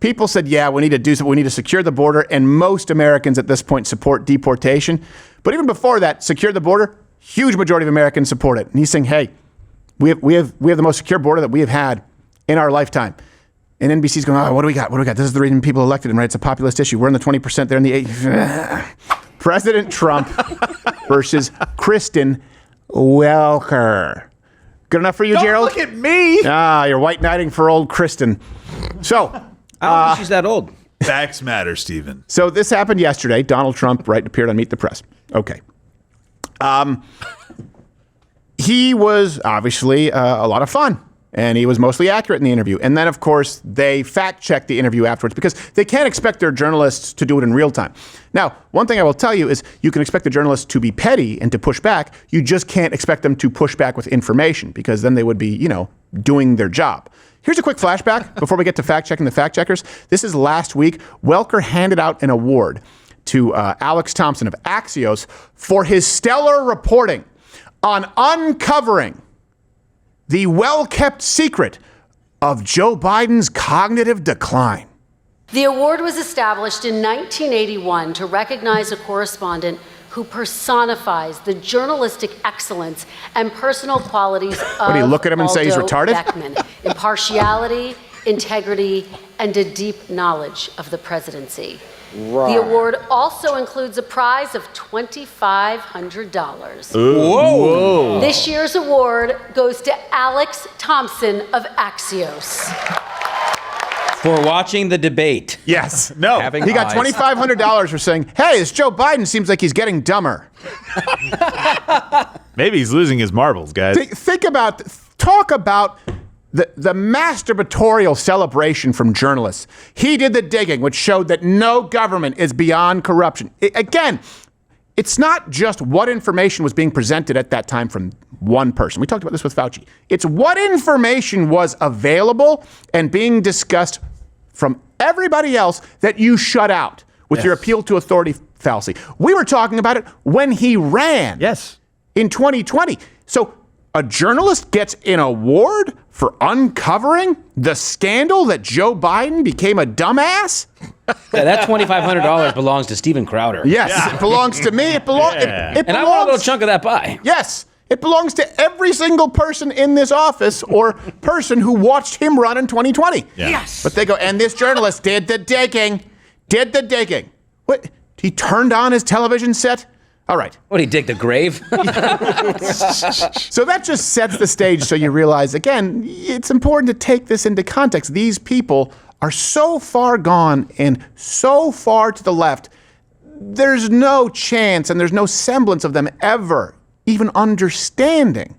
people said, yeah, we need to do something. We need to secure the border. And most Americans at this point support deportation. But even before that, secure the border, huge majority of Americans support it. And he's saying, hey, we have the most secure border that we have had in our lifetime. And NBC's going, oh, what do we got? This is the reason people elected him, right? It's a populist issue. We're in the 20%. They're in the 80%. President Trump versus Kristen Welker. Good enough for you, Don't Gerald? Look at me. You're white knighting for old Kristen. So I don't think she's that old. Facts matter, Stephen. So this happened yesterday. Donald Trump, appeared on Meet the Press. Okay. He was obviously a lot of fun. And he was mostly accurate in the interview. And then, of course, they fact-checked the interview afterwards because they can't expect their journalists to do it in real time. Now, one thing I will tell you is you can expect the journalists to be petty and to push back. You just can't expect them to push back with information because then they would be, doing their job. Here's a quick flashback before we get to fact-checking the fact-checkers. This is last week. Welker handed out an award to Alex Thompson of Axios for his stellar reporting on uncovering the well-kept secret of Joe Biden's cognitive decline. The award was established in 1981 to recognize a correspondent who personifies the journalistic excellence and personal qualities of What do you look at him and say he's Aldo retarded? Beckman. Impartiality, integrity, and a deep knowledge of the presidency. The award also includes a prize of $2,500. Whoa. This year's award goes to Alex Thompson of Axios. For watching the debate. Yes. No. He got $2,500 for saying, hey, this Joe Biden seems like he's getting dumber. Maybe he's losing his marbles, guys. Talk about the masturbatorial celebration from journalists. He did the digging, which showed that no government is beyond corruption. Again, it's not just what information was being presented at that time from one person. We talked about this with Fauci. It's what information was available and being discussed from everybody else that you shut out with your appeal to authority fallacy. We were talking about it when he ran in 2020. So a journalist gets an award for uncovering the scandal that Joe Biden became a dumbass? Yeah, that $2,500 belongs to Steven Crowder. Yes, it belongs to me. It belongs. And I want a little chunk of that pie. Yes, it belongs to every single person in this office or person who watched him run in 2020. Yes. But they go, and this journalist did the digging. What? He turned on his television set? All right. What, he dig the grave? So that just sets the stage so you realize, again, it's important to take this into context. These people are so far gone and so far to the left, there's no chance and there's no semblance of them ever even understanding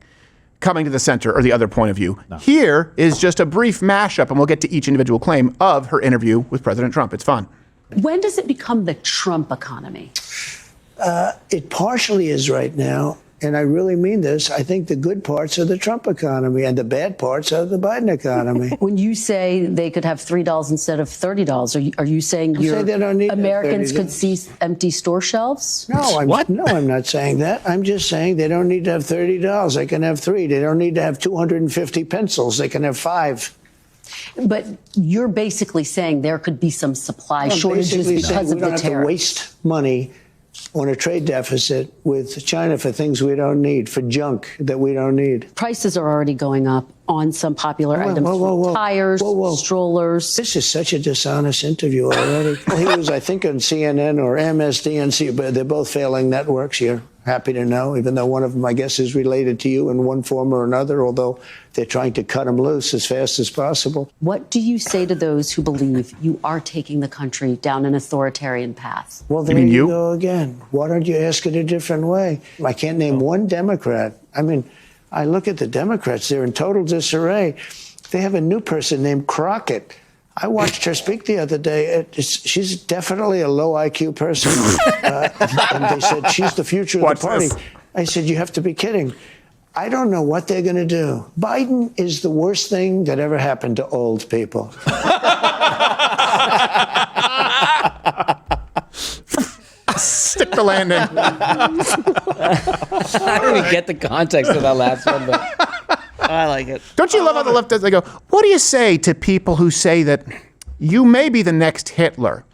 coming to the center or the other point of view. No. Here is just a brief mashup, and we'll get to each individual claim of her interview with President Trump. It's fun. When does it become the Trump economy? It partially is right now, and I really mean this. I think the good parts are the Trump economy, and the bad parts are the Biden economy. When you say they could have $3 instead of $30, are you saying Americans could see empty store shelves? No, I'm not saying that. I'm just saying they don't need to have $30. They can have 3. They don't need to have 250 pencils. They can have 5. But you're basically saying there could be some supply shortages because of the tariffs. We don't have to waste money on a trade deficit with China for things we don't need, for junk that we don't need. Prices are already going up on some popular items, tires, strollers. This is such a dishonest interview already. He was, I think, on CNN or MSDNC, but they're both failing networks. You're happy to know, even though one of them, I guess, is related to you in one form or another, although they're trying to cut him loose as fast as possible. What do you say to those who believe you are taking the country down an authoritarian path? Well, there you go again. Why don't you ask it a different way? I can't name one Democrat. I mean, I look at the Democrats. They're in total disarray. They have a new person named Crockett. I watched her speak the other day. She's definitely a low IQ person. And they said, she's the future of the party. I said, you have to be kidding. I don't know what they're going to do. Biden is the worst thing that ever happened to old people. Stick the landing. I don't even get the context of that last one, but I like it. Don't you love how the left does? They go, what do you say to people who say that, you may be the next Hitler.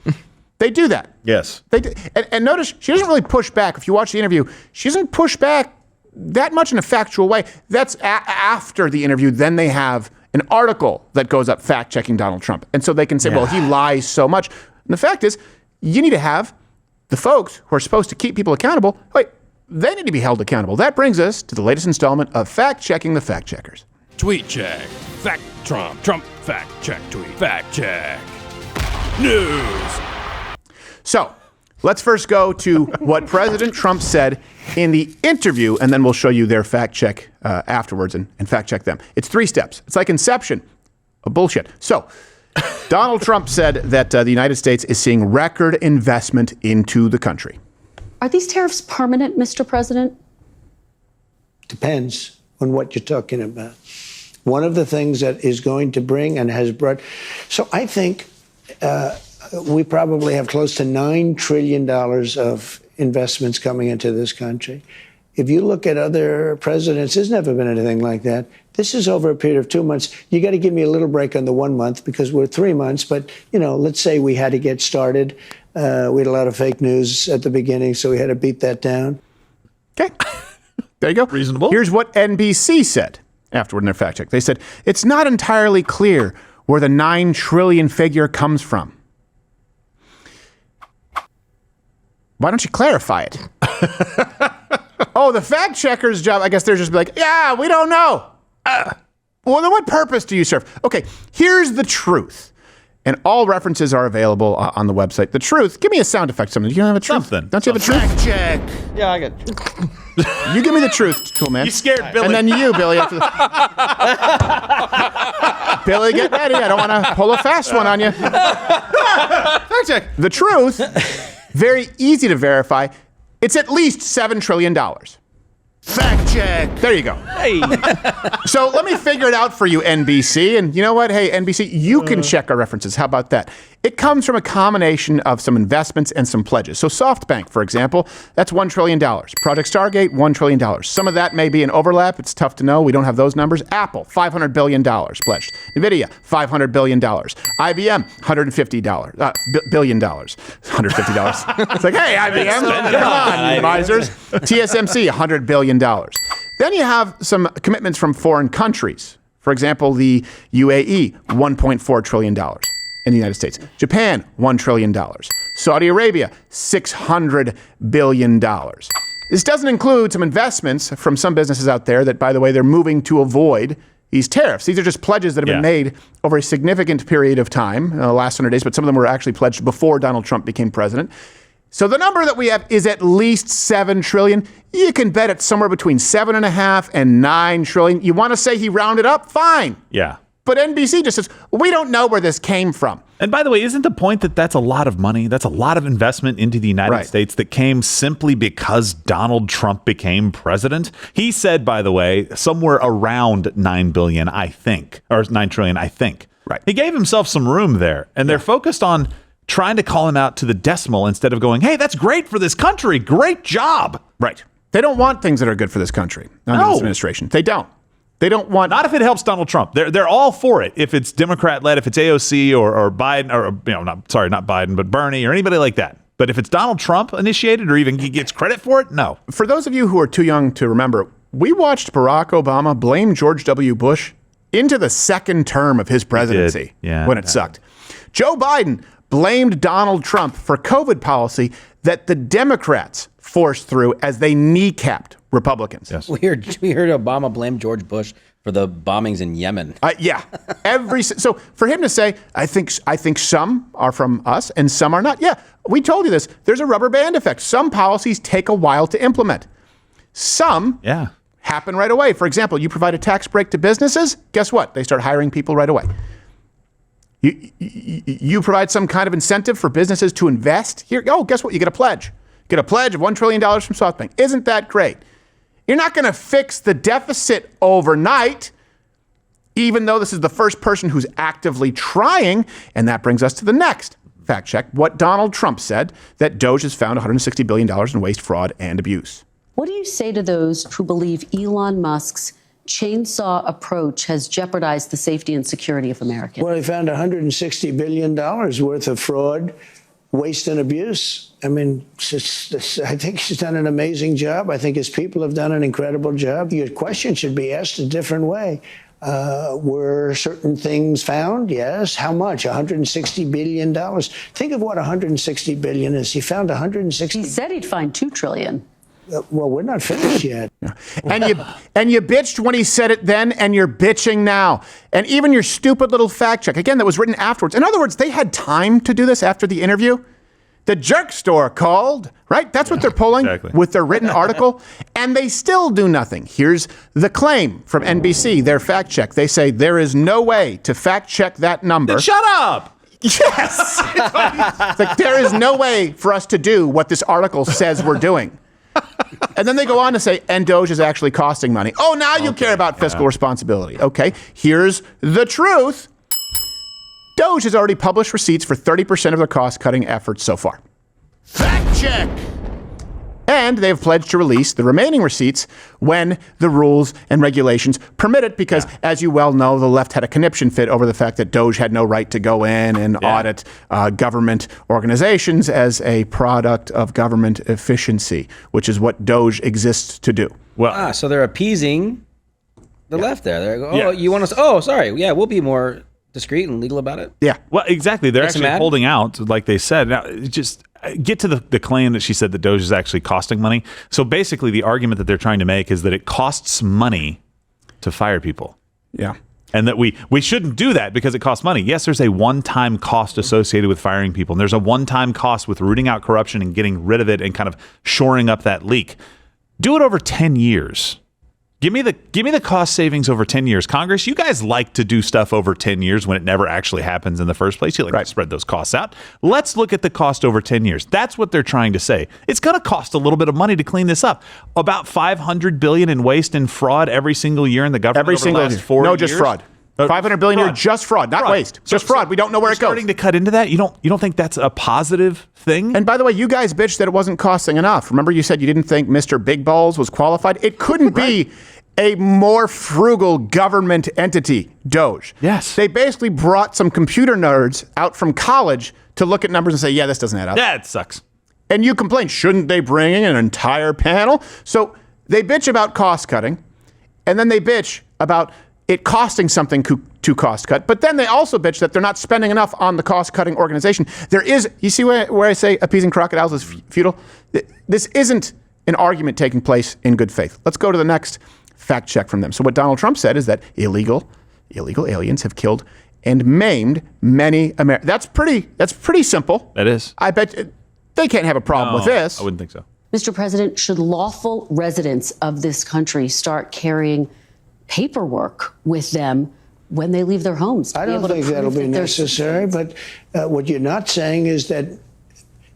They do that. Yes. They do. And notice she doesn't really push back. If you watch the interview, she doesn't push back that much in a factual way. That's after the interview. Then they have an article that goes up fact-checking Donald Trump. And so they can say, well, he lies so much. And the fact is, you need to have the folks who are supposed to keep people accountable, they need to be held accountable. That brings us to the latest installment of Fact-Checking the Fact-Checkers. Tweet check. Fact Trump. Trump fact check tweet. Fact check. News. So let's first go to what President Trump said in the interview, and then we'll show you their fact check afterwards and fact check them. It's 3 steps. It's like Inception. Bullshit. So Donald Trump said that the United States is seeing record investment into the country. Are these tariffs permanent, Mr. President? Depends on what you're talking about. One of the things that is going to bring and has brought, so I think we probably have close to $9 trillion of investments coming into this country. If you look at other presidents, there's never been anything like that. This is over a period of 2 months. You got to give me a little break on the 1 month because we're 3 months. But, let's say we had to get started. We had a lot of fake news at the beginning, so we had to beat that down. Okay. There you go. Reasonable. Here's what NBC said afterward in their fact check. They said, it's not entirely clear where the 9 trillion figure comes from. Why don't you clarify it? Oh, the fact checker's job, I guess they're just like, yeah, we don't know. Well, then what purpose do you serve? Okay, here's the truth. And all references are available on the website. The truth, give me a sound effect, something. Do you have a truth? Something. Don't you have a truth? Fact check. Yeah, I got You give me the truth, cool man. You scared Billy. And then you, Billy. After Billy, get ready. I don't want to pull a fast one on you. Fact check. The truth, very easy to verify. It's at least $7 trillion. Fact check. There you go. Hey. So let me figure it out for you, NBC. And you know what? Hey, NBC, you can check our references. How about that? It comes from a combination of some investments and some pledges. So SoftBank, for example, that's $1 trillion. Project Stargate, $1 trillion. Some of that may be an overlap. It's tough to know. We don't have those numbers. Apple, $500 billion pledged. NVIDIA, $500 billion. IBM, $150 billion. $150. It's like, hey, IBM, come on, you misers. TSMC, $100 billion. Then you have some commitments from foreign countries. For example, the UAE, $1.4 trillion in the United States. Japan, $1 trillion. Saudi Arabia, $600 billion. This doesn't include some investments from some businesses out there that, by the way, they're moving to avoid these tariffs. These are just pledges that have been made over a significant period of time, the last 100 days, but some of them were actually pledged before Donald Trump became president. So the number that we have is at least $7 trillion. You can bet it's somewhere between 7.5 and 9 trillion. You want to say he rounded up? Fine. Yeah. But NBC just says, we don't know where this came from. And by the way, isn't the point that that's a lot of money? That's a lot of investment into the United States that came simply because Donald Trump became president? He said, by the way, somewhere around 9 billion, I think, or 9 trillion, I think. Right. He gave himself some room there, and they're focused on trying to call him out to the decimal instead of going, hey, that's great for this country. Great job. Right. They don't want things that are good for this country under this administration. They don't. They don't want. Not if it helps Donald Trump. They're all for it. If it's Democrat led, if it's AOC or Biden, or not Biden, but Bernie or anybody like that. But if it's Donald Trump initiated or even he gets credit for it, no. For those of you who are too young to remember, we watched Barack Obama blame George W. Bush into the second term of his presidency when it sucked. Joe Biden blamed Donald Trump for COVID policy that the Democrats forced through as they kneecapped Republicans. We heard Obama blame George Bush for the bombings in Yemen. Yeah. So for him to say, I think some are from us and some are not. Yeah, we told you this. There's a rubber band effect. Some policies take a while to implement. Some happen right away. For example, you provide a tax break to businesses. Guess what? They start hiring people right away. You provide some kind of incentive for businesses to invest here. Oh, guess what? You get a pledge. Get a pledge of $1 trillion from SoftBank. Isn't that great? You're not going to fix the deficit overnight, even though this is the first person who's actively trying. And that brings us to the next fact check. What Donald Trump said, that Doge has found $160 billion in waste, fraud, and abuse. What do you say to those who believe Elon Musk's chainsaw approach has jeopardized the safety and security of Americans? Well, he found $160 billion worth of fraud, waste, and abuse. I mean, I think he's done an amazing job. I think his people have done an incredible job. Your question should be asked a different way. Were certain things found? Yes. How much? $160 billion. Think of what $160 billion is. He found $160. He said he'd find $2 trillion. Well, we're not finished yet. And you bitched when he said it then, and you're bitching now. And even your stupid little fact check, again, that was written afterwards. In other words, they had time to do this after the interview. The jerk store called, right? That's what they're pulling with their written article. And they still do nothing. Here's the claim from NBC, their fact check. They say there is no way to fact check that number. Then shut up! Yes! It's like, there is no way for us to do what this article says we're doing. And then they go on to say, and Doge is actually costing money. Oh, now you care about fiscal responsibility. Okay, here's the truth. Doge has already published receipts for 30% of their cost-cutting efforts so far. Fact check! And they have pledged to release the remaining receipts when the rules and regulations permit it, because, as you well know, the left had a conniption fit over the fact that Doge had no right to go in and audit government organizations as a product of government efficiency, which is what Doge exists to do. Well, so they're appeasing the left there. They're going, oh, you want us? Oh, sorry. Yeah, we'll be more discreet and legal about it. Yeah. Well, exactly. They're actually holding out, like they said. Now, just get to the claim that she said that Doge is actually costing money. So basically, the argument that they're trying to make is that it costs money to fire people. Yeah. And that we shouldn't do that because it costs money. Yes, there's a one-time cost associated with firing people. And there's a one-time cost with rooting out corruption and getting rid of it and kind of shoring up that leak. Do it over 10 years. Give me the cost savings over 10 years. Congress, you guys like to do stuff over 10 years when it never actually happens in the first place. You like to spread those costs out. Let's look at the cost over 10 years. That's what they're trying to say. It's going to cost a little bit of money to clean this up. About $500 billion in waste and fraud every single year in the government. Every single year. No, just fraud. $500 billion a year, just fraud, not waste. Just fraud. We don't know where it goes. Starting to cut into that. You don't think that's a positive thing? And by the way, you guys bitched that it wasn't costing enough. Remember, you said you didn't think Mr. Big Balls was qualified. It couldn't be a more frugal government entity, Doge. Yes. They basically brought some computer nerds out from college to look at numbers and say, yeah, this doesn't add up. Yeah, it sucks. And you complain, shouldn't they bring in an entire panel? So they bitch about cost cutting, and then they bitch about it costing something to cost cut. But then they also bitch that they're not spending enough on the cost cutting organization. There is, you see where I say appeasing crocodiles is futile? This isn't an argument taking place in good faith. Let's go to the next fact check from them. So what Donald Trump said is that illegal aliens have killed and maimed many Americans. That's pretty simple. That is. I bet they can't have a problem with this. I wouldn't think so. Mr. President, should lawful residents of this country start carrying paperwork with them when they leave their homes? I don't think that'll be necessary, but what you're not saying is that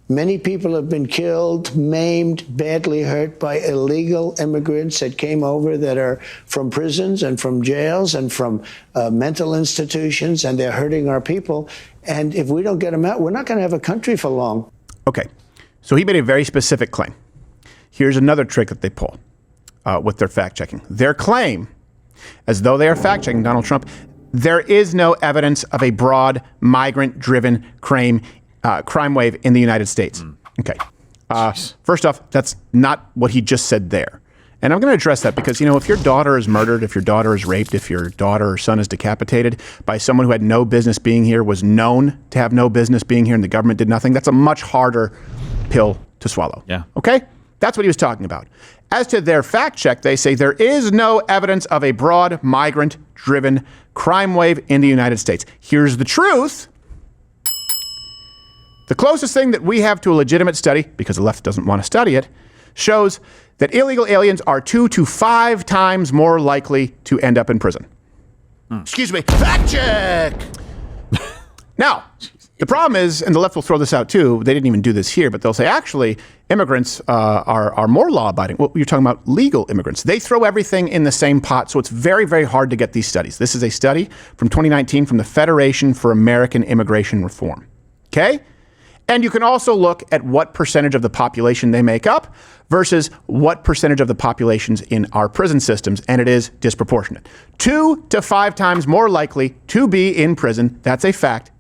many people have been killed, maimed, badly hurt by illegal immigrants that came over that are from prisons and from jails and from mental institutions, and they're hurting our people. And if we don't get them out, we're not going to have a country for long. Okay, so he made a very specific claim. Here's another trick that they pull with their fact-checking. Their claim, as though they are fact-checking Donald Trump, there is no evidence of a broad migrant-driven crime wave in the United States. Okay. First off, that's not what he just said there. And I'm going to address that because, if your daughter is murdered, if your daughter is raped, if your daughter or son is decapitated by someone who had no business being here, was known to have no business being here, and the government did nothing, that's a much harder pill to swallow. Yeah. Okay? That's what he was talking about. As to their fact check, they say there is no evidence of a broad migrant-driven crime wave in the United States. Here's the truth. The closest thing that we have to a legitimate study, because the left doesn't want to study it, shows that illegal aliens are 2 to 5 times more likely to end up in prison. Excuse me, fact check! Now, the problem is, and the left will throw this out too, they didn't even do this here, but they'll say, actually, immigrants are more law-abiding. Well, you're talking about legal immigrants. They throw everything in the same pot, so it's very, very hard to get these studies. This is a study from 2019 from the Federation for American Immigration Reform. Okay? And you can also look at what percentage of the population they make up versus what percentage of the population's in our prison systems, and it is disproportionate. 2 to 5 times more likely to be in prison. That's a fact.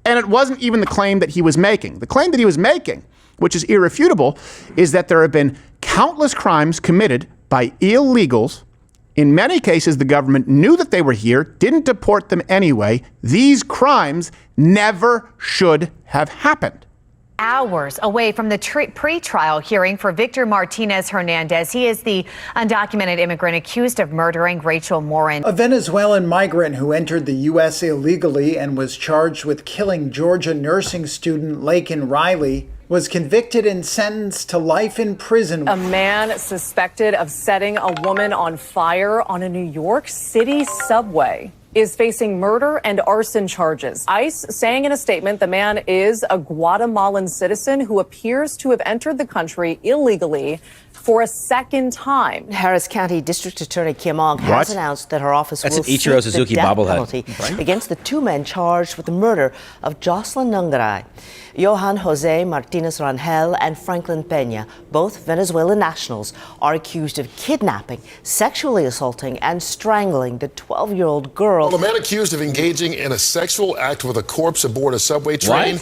And it wasn't even the claim that he was making. The claim that he was making, which is irrefutable, is that there have been countless crimes committed by illegals. In many cases, the government knew that they were here, didn't deport them anyway. These crimes never should have happened. Hours away from the pre-trial hearing for Victor Martinez Hernandez. He is the undocumented immigrant accused of murdering Rachel Morin. A Venezuelan migrant who entered the U.S. illegally and was charged with killing Georgia nursing student Laken Riley was convicted and sentenced to life in prison. A man suspected of setting a woman on fire on a New York City subway is facing murder and arson charges. ICE saying in a statement the man is a Guatemalan citizen who appears to have entered the country illegally for a second time. Harris County District Attorney Kim Ong has announced that her office will seek Ichiro Suzuki the death bobblehead. penalty against the 2 men charged with the murder of Jocelyn Nungaray. Johan Jose Martinez Rangel and Franklin Peña, both Venezuelan nationals, are accused of kidnapping, sexually assaulting, and strangling the 12-year-old girl. Well, a man accused of engaging in a sexual act with a corpse aboard a subway train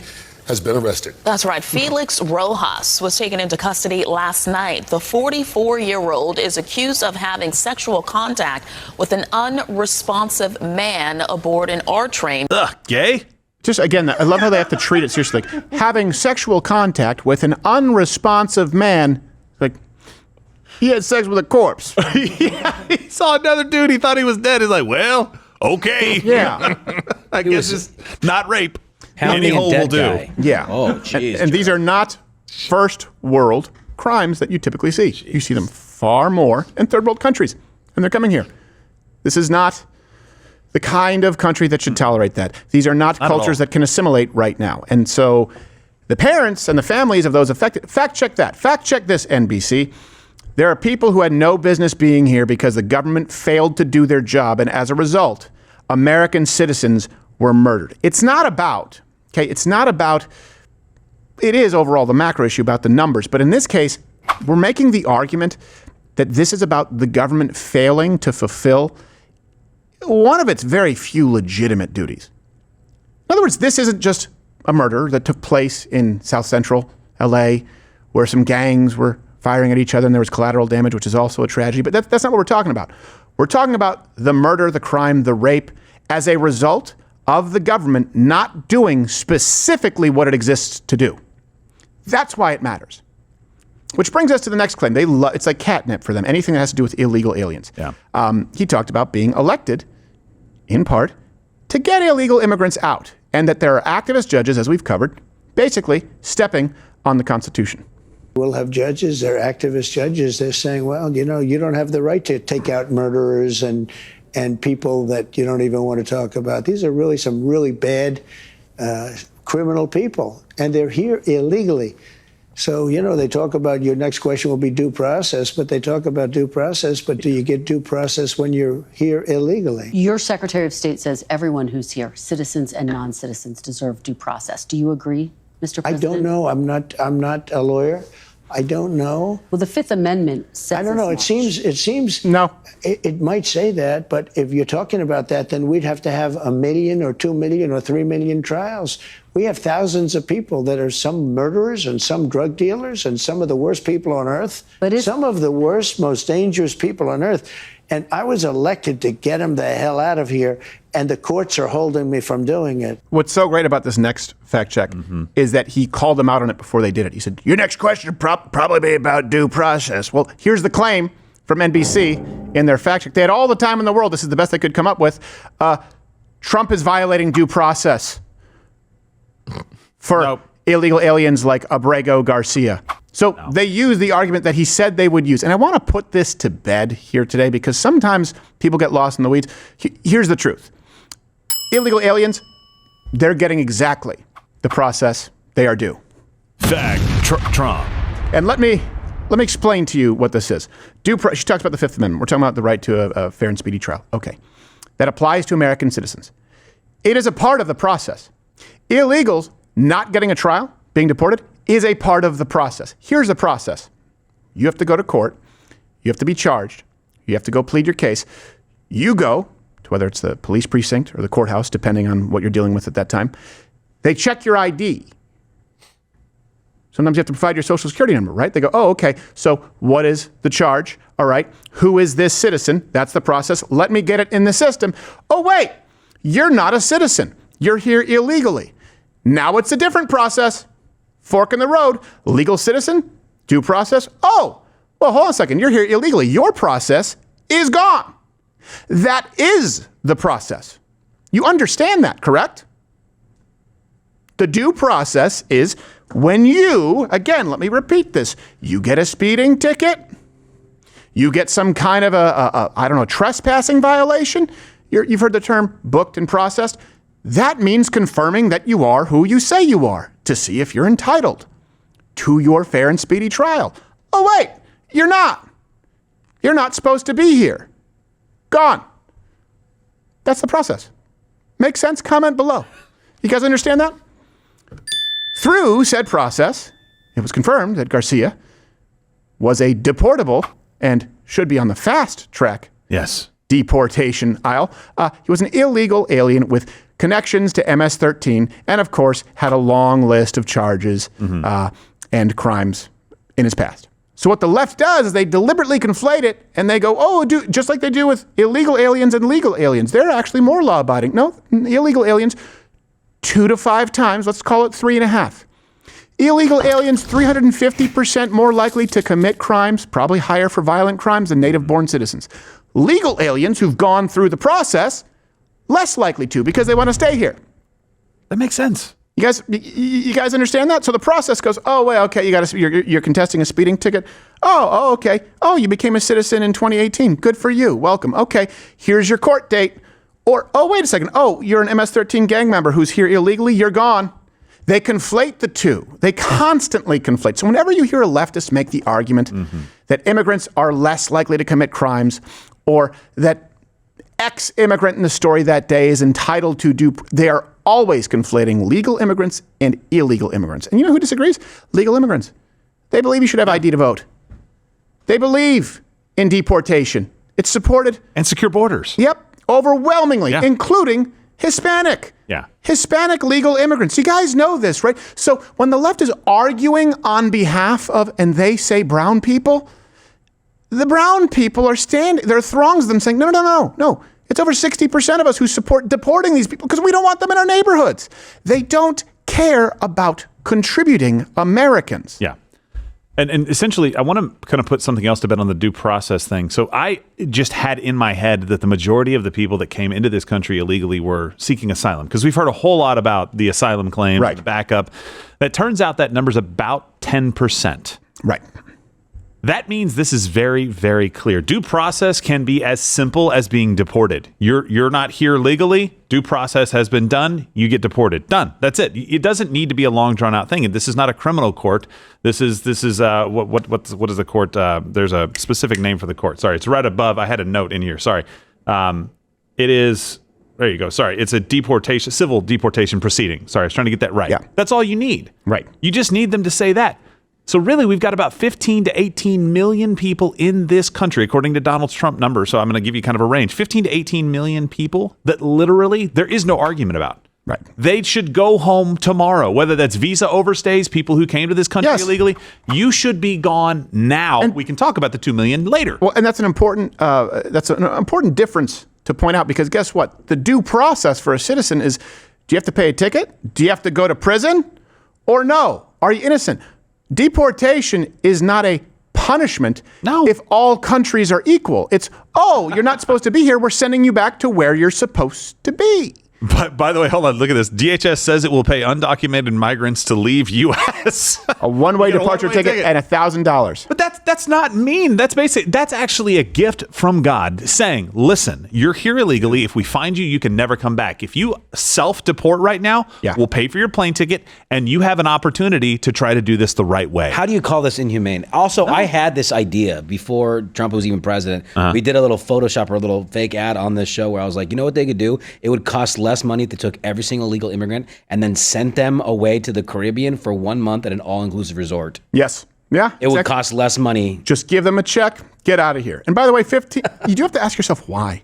has been arrested. That's right. Felix Rojas was taken into custody last night. The 44-year-old is accused of having sexual contact with an unresponsive man aboard an R train. Ugh, gay? Just again, I love how they have to treat it seriously. Like, having sexual contact with an unresponsive man, like, he had sex with a corpse. Yeah, he saw another dude. He thought he was dead. He's like, well, okay. Yeah. I guess it's not rape. Any hole will do. Guy. Yeah. Oh, jeez. And these are not first world crimes that you typically see. Jeez. You see them far more in third world countries, and they're coming here. This is not the kind of country that should tolerate that. These are not cultures that can assimilate right now. And so the parents and the families of those affected, fact check that. Fact check this, NBC. There are people who had no business being here because the government failed to do their job, and as a result, American citizens were murdered. It's not about, it is overall the macro issue about the numbers, but in this case, we're making the argument that this is about the government failing to fulfill one of its very few legitimate duties. In other words, this isn't just a murder that took place in South Central LA where some gangs were firing at each other and there was collateral damage, which is also a tragedy, but that's not what we're talking about. We're talking about the murder, the crime, the rape as a result of the government not doing specifically what it exists to do. That's why it matters. Which brings us to the next claim. It's like catnip for them, anything that has to do with illegal aliens. Yeah. He talked about being elected, in part, to get illegal immigrants out, and that there are activist judges, as we've covered, basically stepping on the Constitution. We'll have judges, they're activist judges, they're saying, well, you know, you don't have the right to take out murderers and people that you don't even want to talk about. These are really some really bad criminal people, and they're here illegally. So, you know, they talk about your next question will be due process, but they talk about due process, but do you get due process when you're here illegally? Your Secretary of State says everyone who's here, citizens and non-citizens, deserve due process. Do you agree, Mr. President? I don't know. I'm not a lawyer. I don't know. Well, the Fifth Amendment says I don't know. It seems no. It might say that, but if you're talking about that, then we'd have to have 1 million or 2 million or 3 million trials. We have thousands of people that are some murderers and some drug dealers and some of the worst people on earth. Some of the worst, most dangerous people on earth. And I was elected to get them the hell out of here, and the courts are holding me from doing it. What's so great about this next fact check is that he called them out on it before they did it. He said, your next question would probably be about due process. Well, here's the claim from NBC in their fact check. They had all the time in the world. This is the best they could come up with. Trump is violating due process for illegal aliens like Abrego Garcia. So they use the argument that he said they would use. And I want to put this to bed here today because sometimes people get lost in the weeds. Here's the truth. Illegal aliens, they're getting exactly the process they are due. Fact Trump. And let me explain to you what this is. She talks about the Fifth Amendment. We're talking about the right to a fair and speedy trial. Okay. That applies to American citizens. It is a part of the process. Illegals not getting a trial being deported is a part of the process. Here's the process. You have to go to court. You have to be charged. You have to go plead your case. You go to whether it's the police precinct or the courthouse, depending on what you're dealing with at that time. They check your ID. Sometimes you have to provide your social security number, right? They go, oh, okay, so what is the charge? All right, who is this citizen? That's the process. Let me get it in the system. Oh, wait, you're not a citizen. You're here illegally. Now it's a different process. Fork in the road. Legal citizen, due process. Oh, well, hold on a second. You're here illegally. Your process is gone. That is the process. You understand that, correct? The due process is when you, again, let me repeat this, you get a speeding ticket, you get some kind of a trespassing violation, you've heard the term booked and processed. That means confirming that you are who you say you are to see if you're entitled to your fair and speedy trial. Oh, wait, you're not. You're not supposed to be here. Gone. That's the process. Makes sense? Comment below. You guys understand that? Through said process, it was confirmed that Garcia was a deportable and should be on the fast track deportation aisle. He was an illegal alien with connections to MS-13 and, of course, had a long list of charges and crimes in his past. So what the left does is they deliberately conflate it and they go, just like they do with illegal aliens and legal aliens. They're actually more law-abiding. No, illegal aliens, 2 to 5 times, let's call it 3.5. Illegal aliens, 350% more likely to commit crimes, probably higher for violent crimes than native-born citizens. Legal aliens who've gone through the process, less likely to because they want to stay here. That makes sense. You guys understand that? So the process goes, oh, wait, okay, you're contesting a speeding ticket. Oh, okay. Oh, you became a citizen in 2018. Good for you. Welcome. Okay, here's your court date. Or, oh, wait a second. Oh, you're an MS-13 gang member who's here illegally. You're gone. They conflate the two. They constantly conflate. So whenever you hear a leftist make the argument that immigrants are less likely to commit crimes or that X immigrant in the story that day is entitled to they are always conflating legal immigrants and illegal immigrants. And you know who disagrees? Legal immigrants. They believe you should have ID to vote. They believe in deportation. It's supported. And secure borders. Yep. Overwhelmingly, including Hispanic. Yeah. Hispanic legal immigrants. You guys know this, right? So when the left is arguing on behalf of, and they say brown people, the brown people are there are throngs of them saying, no. It's over 60% of us who support deporting these people because we don't want them in our neighborhoods. They don't care about contributing Americans. Yeah. And essentially, I want to kind of put something else to bed on the due process thing. So I just had in my head that the majority of the people that came into this country illegally were seeking asylum because we've heard a whole lot about the asylum claim, the backup. That turns out that number's about 10%. Right. That means this is very, very clear. Due process can be as simple as being deported. You're not here legally. Due process has been done. You get deported. Done. That's it. It doesn't need to be a long, drawn out thing. And this is not a criminal court. This is what is the court? There's a specific name for the court. Sorry, it's right above. I had a note in here. Sorry. It is. There you go. Sorry. It's a civil deportation proceeding. Sorry, I was trying to get that right. Yeah. That's all you need. Right. You just need them to say that. So really, we've got about 15 to 18 million people in this country, according to Donald Trump numbers. So I'm going to give you kind of a range. 15 to 18 million people that literally there is no argument about. Right. They should go home tomorrow, whether that's visa overstays, people who came to this country illegally. You should be gone now. And we can talk about the 2 million later. Well, and that's an important difference to point out because guess what? The due process for a citizen is, do you have to pay a ticket? Do you have to go to prison? Or no? Are you innocent? Deportation is not a punishment if all countries are equal. It's, you're not supposed to be here. We're sending you back to where you're supposed to be. But by the way, hold on. Look at this. DHS says it will pay undocumented migrants to leave U.S. A one-way departure ticket and $1,000. But That's not mean. That's actually a gift from God saying, listen, you're here illegally. If we find you, you can never come back. If you self-deport right now, we'll pay for your plane ticket, and you have an opportunity to try to do this the right way. How do you call this inhumane? Also, I had this idea before Trump was even president. We did a little Photoshop or a little fake ad on this show where I was like, you know what they could do? It would cost less money if they took every single illegal immigrant and then sent them away to the Caribbean for 1 month at an all-inclusive resort. Yes. Yeah. It would cost less money. Just give them a check, get out of here. And by the way, 15, you do have to ask yourself why.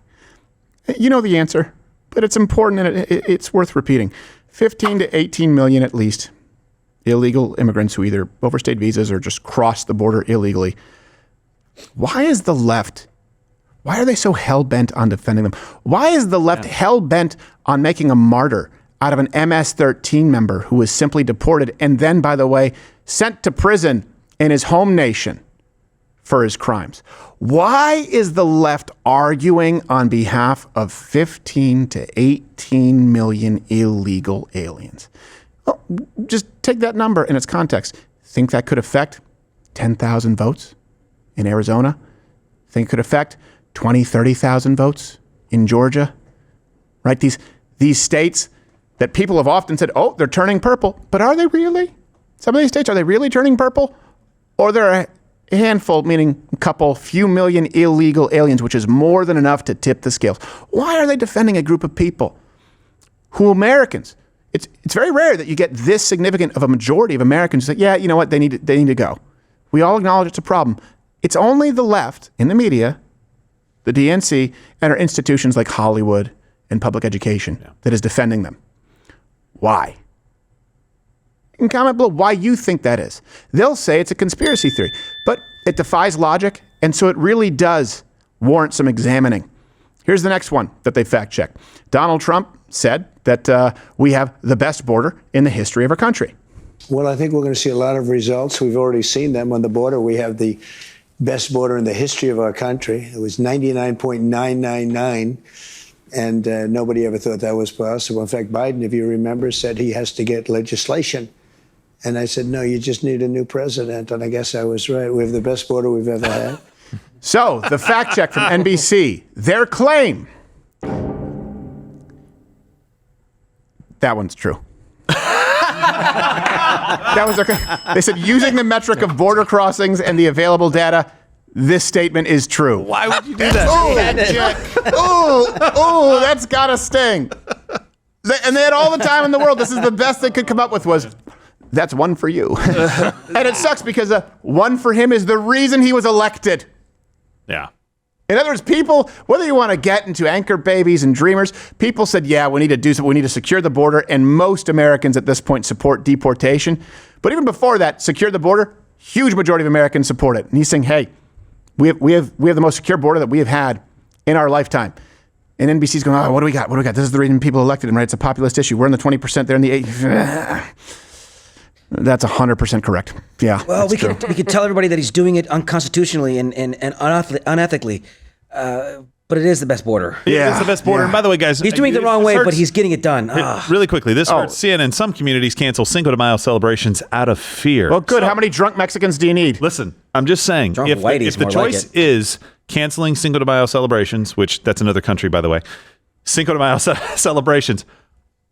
You know the answer, but it's important and it's worth repeating. 15 to 18 million at least illegal immigrants who either overstayed visas or just crossed the border illegally. Why is the left, why are they so hell-bent on defending them? Why is the left hell-bent on making a martyr out of an MS-13 member who was simply deported and then, by the way, sent to prison in his home nation for his crimes? Why is the left arguing on behalf of 15 to 18 million illegal aliens? Well, just take that number in its context. Think that could affect 10,000 votes in Arizona? Think it could affect 20, 30,000 votes in Georgia? Right? These states that people have often said, oh, they're turning purple. But are they really? Some of these states, are they really turning purple? Or they're a handful, meaning a few million illegal aliens, which is more than enough to tip the scales. Why are they defending a group of people who Americans, it's very rare that you get this significant of a majority of Americans say, yeah, you know what, they need to go. We all acknowledge it's a problem. It's only the left in the media, the DNC, and our institutions like Hollywood and public education that is defending them. Why? You can comment below why you think that is. They'll say it's a conspiracy theory, but it defies logic, and so it really does warrant some examining. Here's the next one that they fact-checked. Donald Trump said that we have the best border in the history of our country. Well, I think we're going to see a lot of results. We've already seen them on the border. We have the best border in the history of our country. It was 99.999. And nobody ever thought that was possible. In fact, Biden, if you remember, said he has to get legislation. And I said, no, you just need a new president. And I guess I was right. We have the best border we've ever had. So the fact check from NBC, their claim. That one's true. That was okay. They said using the metric of border crossings and the available data, this statement is true. Why would you do that? Oh, that's gotta sting. And they had all the time in the world. This is the best they could come up with was, that's one for you. And it sucks because one for him is the reason he was elected. Yeah. In other words, people, whether you want to get into anchor babies and dreamers, people said, yeah, we need to do something. We need to secure the border. And most Americans at this point support deportation. But even before that, secure the border, huge majority of Americans support it. And he's saying, hey, we have the most secure border that we have had in our lifetime. And NBC's going, oh, what do we got? What do we got? This is the reason people elected him, right? It's a populist issue. We're in the 20%. They're in the 80%. That's 100% correct. Yeah. Well, we could tell everybody that he's doing it unconstitutionally and unethically. But it is the best border. Yeah, it's the best border. Yeah. And by the way, guys, he's doing it the wrong way, but he's getting it done. Really quickly, this hurts. CNN, some communities cancel Cinco de Mayo celebrations out of fear. Well, good. So, how many drunk Mexicans do you need? Listen, I'm just saying, if the choice is canceling Cinco de Mayo celebrations, which that's another country, by the way, Cinco de Mayo celebrations,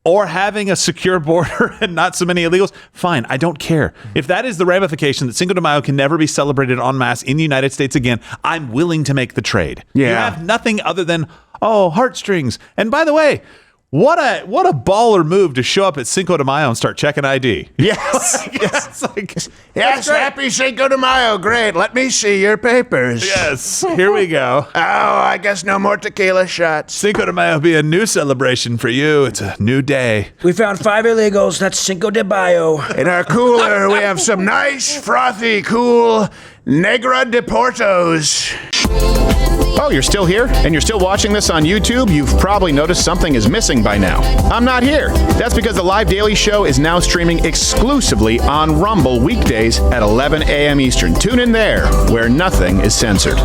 or having a secure border and not so many illegals, fine, I don't care. If that is the ramification that Cinco de Mayo can never be celebrated en masse in the United States again, I'm willing to make the trade. Yeah. You have nothing other than, heartstrings. And by the way, what a baller move to show up at Cinco de Mayo and start checking ID. Yes. Yes, happy Cinco de Mayo. Great. Let me see your papers. Yes. Here we go. Oh, I guess no more tequila shots. Cinco de Mayo will be a new celebration for you. It's a new day. We found 5 illegals. That's Cinco de Mayo. In our cooler, we have some nice, frothy, cool Negra de Portos. Oh, you're still here? And you're still watching this on YouTube? You've probably noticed something is missing by now. I'm not here. That's because the Live Daily Show is now streaming exclusively on Rumble weekdays at 11 a.m. Eastern. Tune in there, where nothing is censored.